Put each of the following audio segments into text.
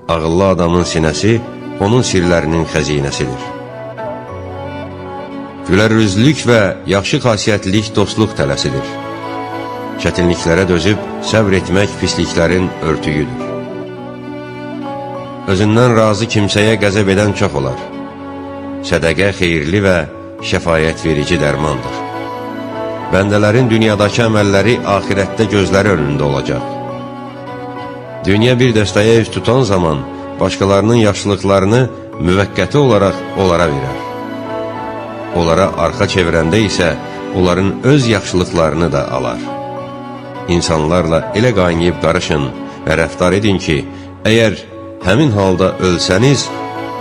Ağıllı adamın sinəsi onun sirlərinin xəzinəsidir. Gülərüzlülük və yaxşı xasiyyətlilik dostluq tələsidir. Çətinliklərə dözüb səbr etmək pisliklərin örtüyüdür. Özündən razı kimsəyə qəzəb edən çox olar. Sədəqə xeyirli və şəfayət verici dərmandır. Bəndələrin dünyadakı əməlləri axirətdə gözləri önündə olacaq. Dünya bir dəstəyə üst tutan zaman başqalarının yaxşılıqlarını müvəqqəti olaraq onlara verər. Onlara arxa çevirəndə isə onların öz yaxşılıqlarını da alar. İnsanlarla elə qaynayıb qarışın və rəftar edin ki, əgər həmin halda ölsəniz,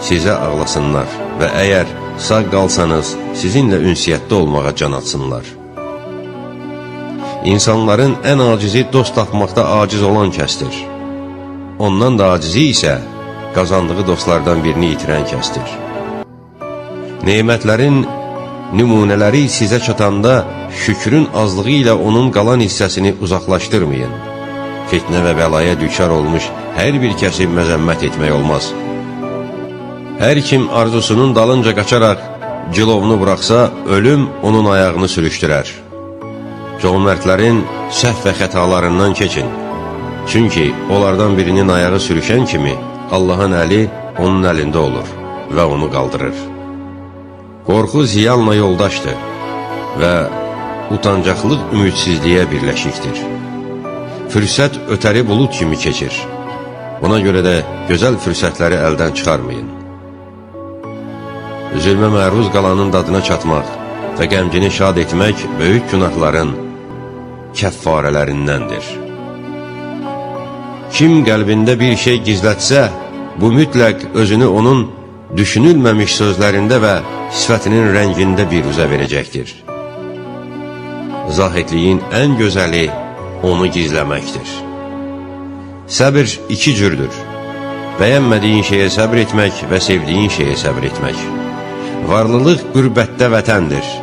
sizə ağlasınlar və əgər sağ qalsanız, sizinlə ünsiyyətdə olmağa can atsınlar. İnsanların ən acizi dost tapmaqda aciz olan kəsdir. Ondan da acizi isə qazandığı dostlardan birini itirən kəsdir. Nemətlərin nümunələri sizə çatanda şükrün azlığı ilə onun qalan hissəsini uzaqlaşdırmayın. Fitnə və bəlaya düçar olmuş hər bir kəsi məzəmmət etmək olmaz. Hər kim arzusunun dalınca qaçaraq cilovunu buraxsa, ölüm onun ayağını sürüşdürər. Cömertlərin səhv və xətalarından keçin. Çünki onlardan birinin ayağı sürüşən kimi Allahın əli onun əlində olur və onu qaldırır. Qorxu ziyanla yoldaşdır və utancaqlıq ümidsizliyə birləşikdir. Fürsət ötəri bulud kimi keçir. Buna görə də gözəl fürsətləri əldən çıxarmayın. Zülmə məruz qalanın dadına çatmaq və qəmcini şad etmək böyük günahların kəffarələrindəndir. Kim qəlbində bir şey gizlətsə, bu mütləq özünü onun düşünülməmiş sözlərində və sifətinin rəngində bir üzə verəcəkdir. Zahidliyin ən gözəli onu gizləməkdir. Səbir iki cürdür. Bəyənmədiyin şeyə səbr etmək və sevdiyin şeyə səbr etmək. Varlılıq qürbətdə vətəndir.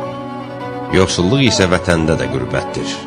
Yoxsulluq isə vətəndə də qürbətdir.